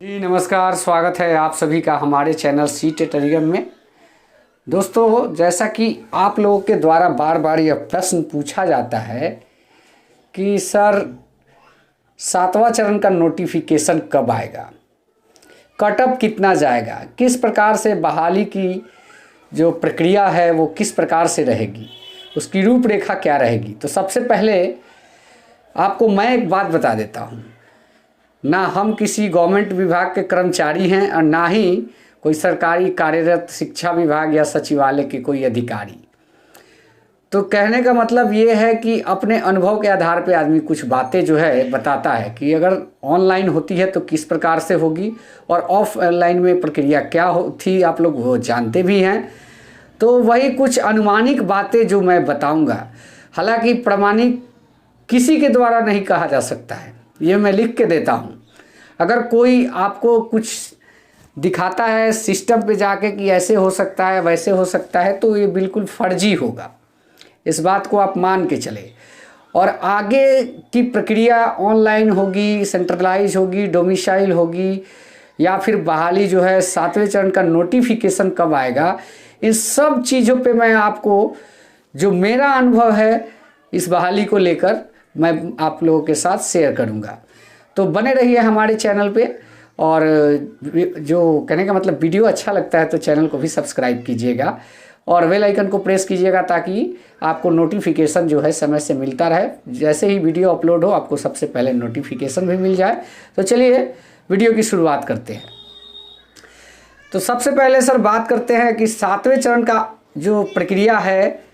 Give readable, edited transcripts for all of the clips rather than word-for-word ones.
जी नमस्कार, स्वागत है आप सभी का हमारे चैनल सीटेट अलीगढ़ में। दोस्तों, जैसा कि आप लोगों के द्वारा बार बार यह प्रश्न पूछा जाता है कि सर 7वां चरण का नोटिफिकेशन कब आएगा, कटअप कितना जाएगा, किस प्रकार से बहाली की जो प्रक्रिया है वो किस प्रकार से रहेगी, उसकी रूपरेखा क्या रहेगी। तो सबसे पहले आपको मैं एक बात बता देता हूँ, ना हम किसी गवर्नमेंट विभाग के कर्मचारी हैं और ना ही कोई सरकारी कार्यरत शिक्षा विभाग या सचिवालय के कोई अधिकारी। तो कहने का मतलब ये है कि अपने अनुभव के आधार पे आदमी कुछ बातें जो है बताता है कि अगर ऑनलाइन होती है तो किस प्रकार से होगी और ऑफलाइन में प्रक्रिया क्या थी, आप लोग वो जानते भी हैं। तो वही कुछ अनुमानिक बातें जो मैं बताऊँगा, हालांकि प्रमाणिक किसी के द्वारा नहीं कहा जा सकता है, ये मैं लिख के देता हूँ। अगर कोई आपको कुछ दिखाता है सिस्टम पे जाके कि ऐसे हो सकता है वैसे हो सकता है, तो ये बिल्कुल फर्जी होगा, इस बात को आप मान के चले। और आगे की प्रक्रिया ऑनलाइन होगी, सेंट्रलाइज होगी, डोमिसाइल होगी, या फिर बहाली जो है 7वें चरण का नोटिफिकेशन कब आएगा, इन सब चीज़ों पे मैं आपको जो मेरा अनुभव है इस बहाली को लेकर मैं आप लोगों के साथ शेयर करूंगा। तो बने रहिए हमारे चैनल पे, और जो कहने का मतलब वीडियो अच्छा लगता है तो चैनल को भी सब्सक्राइब कीजिएगा और बेल आइकन को प्रेस कीजिएगा ताकि आपको नोटिफिकेशन जो है समय से मिलता रहे। जैसे ही वीडियो अपलोड हो आपको सबसे पहले नोटिफिकेशन भी मिल जाए। तो चलिए वीडियो की शुरुआत करते हैं। तो सबसे पहले सर बात करते हैं कि 7वें चरण का जो प्रक्रिया है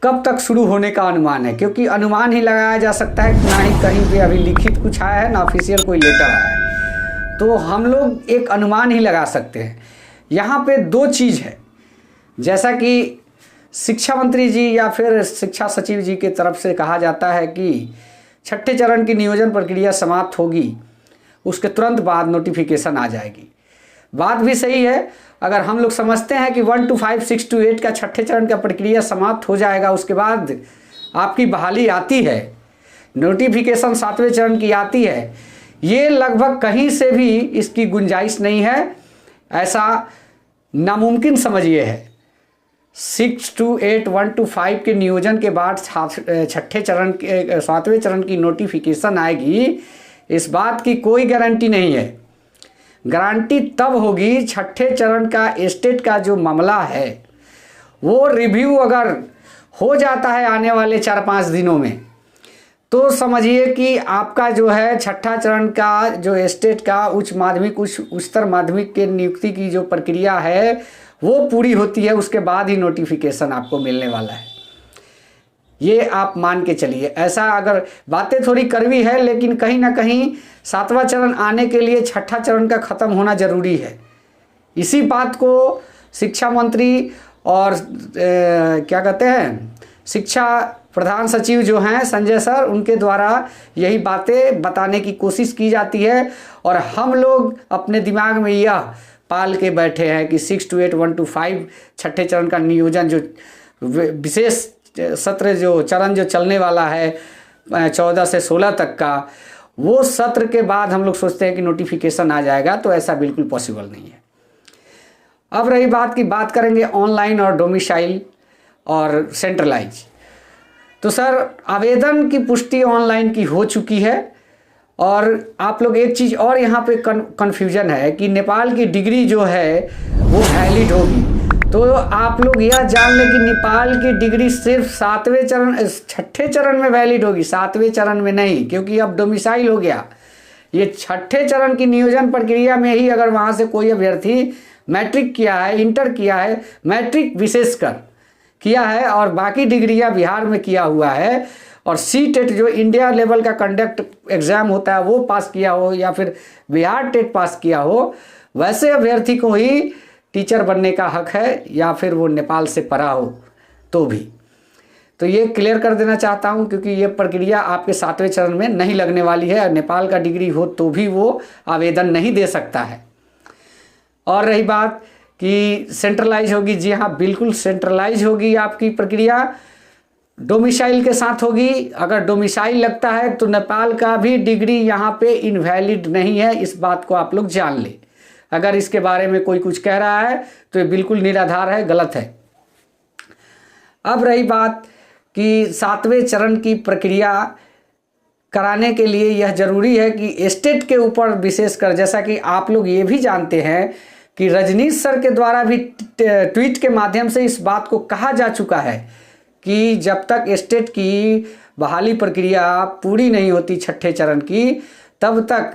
कब तक शुरू होने का अनुमान है, क्योंकि अनुमान ही लगाया जा सकता है, ना ही कहीं पे अभी लिखित कुछ आया है ना ऑफिशियल कोई लेटर आया है। तो हम लोग एक अनुमान ही लगा सकते हैं। यहाँ पे दो चीज़ है, जैसा कि शिक्षा मंत्री जी या फिर शिक्षा सचिव जी के तरफ से कहा जाता है कि 6ठे चरण की नियोजन प्रक्रिया समाप्त होगी, उसके तुरंत बाद नोटिफिकेशन आ जाएगी। बात भी सही है। अगर हम लोग समझते हैं कि 1 to 5, 6 to 8 का 6ठे चरण का प्रक्रिया समाप्त हो जाएगा, उसके बाद आपकी बहाली आती है, नोटिफिकेशन 7वें चरण की आती है, ये लगभग कहीं से भी इसकी गुंजाइश नहीं है, ऐसा नामुमकिन समझिए है। 6 to 8, 1 to 5 के नियोजन के बाद 6ठे चरण के 7वें चरण की नोटिफिकेशन आएगी, इस बात की कोई गारंटी नहीं है। गारंटी तब होगी 6ठे चरण का स्टेट का जो मामला है वो रिव्यू अगर हो जाता है आने वाले 4-5 दिनों में, तो समझिए कि आपका जो है 6ठा चरण का जो स्टेट का उच्च माध्यमिक उच्चतर माध्यमिक के नियुक्ति की जो प्रक्रिया है वो पूरी होती है, उसके बाद ही नोटिफिकेशन आपको मिलने वाला है। ये आप मान के चलिए। ऐसा अगर बातें थोड़ी कड़वी है, लेकिन कहीं ना कहीं 7वां चरण आने के लिए 6ठा चरण का ख़त्म होना ज़रूरी है। इसी बात को शिक्षा मंत्री और क्या कहते हैं शिक्षा प्रधान सचिव जो हैं संजय सर, उनके द्वारा यही बातें बताने की कोशिश की जाती है। और हम लोग अपने दिमाग में यह पाल के बैठे हैं कि 6 to 8, 1 to 5 6ठे चरण का नियोजन जो विशेष सत्र जो चरण जो चलने वाला है 14 से 16 तक का, वो सत्र के बाद हम लोग सोचते हैं कि नोटिफिकेशन आ जाएगा, तो ऐसा बिल्कुल पॉसिबल नहीं है। अब रही बात की बात करेंगे ऑनलाइन और डोमिसाइल और सेंट्रलाइज। तो सर आवेदन की पुष्टि ऑनलाइन की हो चुकी है, और आप लोग एक चीज़ और यहाँ पे कन्फ्यूजन है कि नेपाल की डिग्री जो है वो वैलिड होगी। तो आप लोग यह जान लें कि नेपाल की डिग्री सिर्फ 7वें चरण 6ठे चरण में वैलिड होगी, 7वें चरण में नहीं, क्योंकि अब डोमिसाइल हो गया। ये 6ठे चरण की नियोजन प्रक्रिया में ही अगर वहाँ से कोई अभ्यर्थी मैट्रिक किया है, इंटर किया है, मैट्रिक विशेषकर किया है और बाकी डिग्रियाँ बिहार में किया हुआ है, और सीटेट जो इंडिया लेवल का कंडक्ट एग्ज़ाम होता है वो पास किया हो, या फिर बिहार टेट पास किया हो, वैसे अभ्यर्थी को ही टीचर बनने का हक है, या फिर वो नेपाल से पढ़ा हो तो भी। तो ये क्लियर कर देना चाहता हूँ, क्योंकि ये प्रक्रिया आपके 7वें चरण में नहीं लगने वाली है, और नेपाल का डिग्री हो तो भी वो आवेदन नहीं दे सकता है। और रही बात कि सेंट्रलाइज होगी, जी हाँ बिल्कुल सेंट्रलाइज होगी आपकी प्रक्रिया। डोमिसाइल के साथ होगी। अगर डोमिसाइल लगता है तो नेपाल का भी डिग्री यहाँ पे इनवैलिड नहीं है, इस बात को आप लोग जान ले। अगर इसके बारे में कोई कुछ कह रहा है तो ये बिल्कुल निराधार है, गलत है। अब रही बात कि 7वें चरण की प्रक्रिया कराने के लिए यह जरूरी है कि स्टेट के ऊपर विशेषकर, जैसा कि आप लोग ये भी जानते हैं कि रजनीश सर के द्वारा भी ट्वीट के माध्यम से इस बात को कहा जा चुका है कि जब तक स्टेट की बहाली प्रक्रिया पूरी नहीं होती 6ठे चरण की, तब तक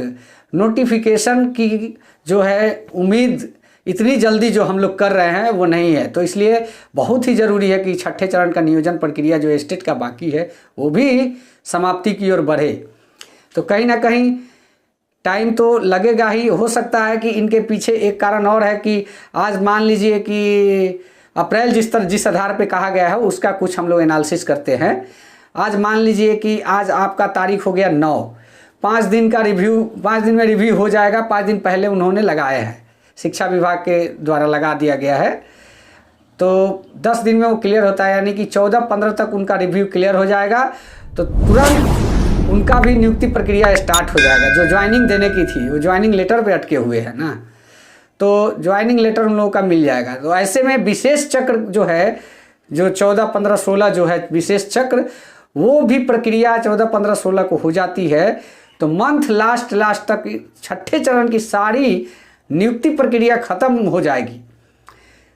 नोटिफिकेशन की जो है उम्मीद इतनी जल्दी जो हम लोग कर रहे हैं वो नहीं है। तो इसलिए बहुत ही ज़रूरी है कि 6ठे चरण का नियोजन प्रक्रिया जो स्टेट का बाकी है वो भी समाप्ति की ओर बढ़े। तो कहीं ना कहीं टाइम तो लगेगा ही। हो सकता है कि इनके पीछे एक कारण और है कि आज मान लीजिए कि अप्रैल जिस आधार पे कहा गया है उसका कुछ हम लोग एनालिसिस करते हैं। आज मान लीजिए कि आज आपका तारीख हो गया 9, 5 दिन का रिव्यू, 5 दिन में रिव्यू हो जाएगा। 5 दिन पहले उन्होंने लगाया है, शिक्षा विभाग के द्वारा लगा दिया गया है, तो 10 दिन में वो क्लियर होता है, यानी कि 14-15 तक उनका रिव्यू क्लियर हो जाएगा। तो तुरंत उनका भी नियुक्ति प्रक्रिया स्टार्ट हो जाएगा। जो ज्वाइनिंग देने की थी वो ज्वाइनिंग लेटर पे अटके हुए हैं ना, तो ज्वाइनिंग लेटर उन लोगों का मिल जाएगा। तो ऐसे में विशेष चक्र जो है, जो 14, 15, 16 जो है विशेष चक्र, वो भी प्रक्रिया 14, 15, 16 को हो जाती है। तो मंथ लास्ट तक 6ठे चरण की सारी नियुक्ति प्रक्रिया खत्म हो जाएगी।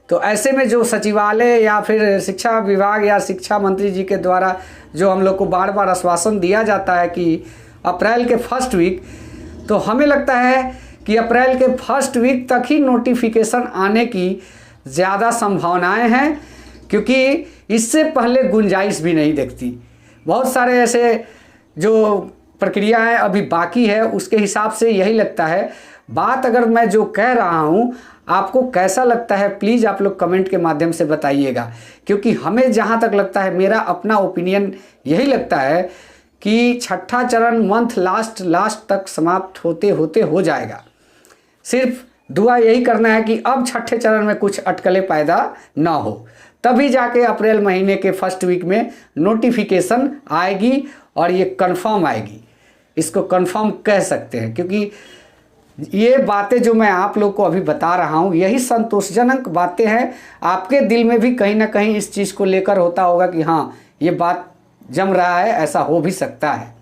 तो ऐसे में जो सचिवालय या फिर शिक्षा विभाग या शिक्षा मंत्री जी के द्वारा जो हम लोग को बार बार आश्वासन दिया जाता है कि अप्रैल के फर्स्ट वीक, तो हमें लगता है कि अप्रैल के फर्स्ट वीक तक ही नोटिफिकेशन आने की ज़्यादा संभावनाएं हैं, क्योंकि इससे पहले गुंजाइश भी नहीं दिखती। बहुत सारे ऐसे जो प्रक्रियाएं अभी बाकी है, उसके हिसाब से यही लगता है। बात अगर मैं जो कह रहा हूँ आपको कैसा लगता है, प्लीज़ आप लोग कमेंट के माध्यम से बताइएगा, क्योंकि हमें जहाँ तक लगता है, मेरा अपना ओपिनियन यही लगता है कि 6ठा चरण मंथ लास्ट तक समाप्त होते होते हो जाएगा। सिर्फ दुआ यही करना है कि अब 6ठे चरण में कुछ अटकलें पैदा ना हो, तभी जाके अप्रैल महीने के फर्स्ट वीक में नोटिफिकेशन आएगी और ये कंफर्म आएगी। इसको कंफर्म कह सकते हैं, क्योंकि ये बातें जो मैं आप लोग को अभी बता रहा हूँ यही संतोषजनक बातें हैं। आपके दिल में भी कहीं ना कहीं इस चीज़ को लेकर होता होगा कि हाँ ये बात जम रहा है, ऐसा हो भी सकता है।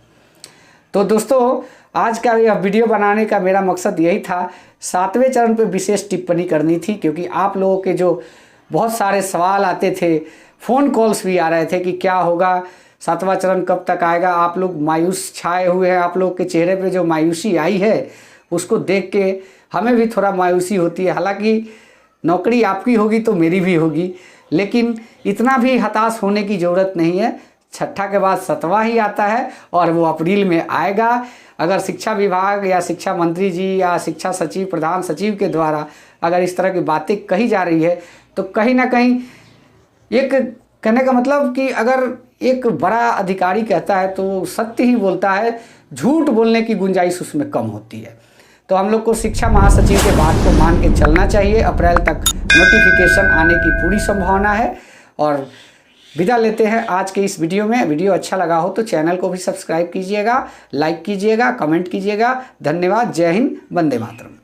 तो दोस्तों, आज का यह वीडियो बनाने का मेरा मकसद यही था, 7वें चरण पे विशेष टिप्पणी करनी थी, क्योंकि आप लोगों के जो बहुत सारे सवाल आते थे, फ़ोन कॉल्स भी आ रहे थे कि क्या होगा, 7वां चरण कब तक आएगा। आप लोग मायूस छाए हुए हैं, आप लोग के चेहरे पे जो मायूसी आई है उसको देख के हमें भी थोड़ा मायूसी होती है। हालांकि नौकरी आपकी होगी तो मेरी भी होगी, लेकिन इतना भी हताश होने की ज़रूरत नहीं है। 6ठा के बाद 7वां ही आता है और वो अप्रैल में आएगा। अगर शिक्षा विभाग या शिक्षा मंत्री जी या शिक्षा सचिव, प्रधान सचिव के द्वारा अगर इस तरह की बातें कही जा रही है, तो कहीं ना कहीं एक कहने का मतलब कि अगर एक बड़ा अधिकारी कहता है तो सत्य ही बोलता है, झूठ बोलने की गुंजाइश उसमें कम होती है। तो हम लोग को शिक्षा महासचिव के बात को मान के चलना चाहिए। अप्रैल तक नोटिफिकेशन आने की पूरी संभावना है। और विदा लेते हैं आज के इस वीडियो में। वीडियो अच्छा लगा हो तो चैनल को भी सब्सक्राइब कीजिएगा, लाइक कीजिएगा, कमेंट कीजिएगा। धन्यवाद। जय हिंद, वंदे मातरम।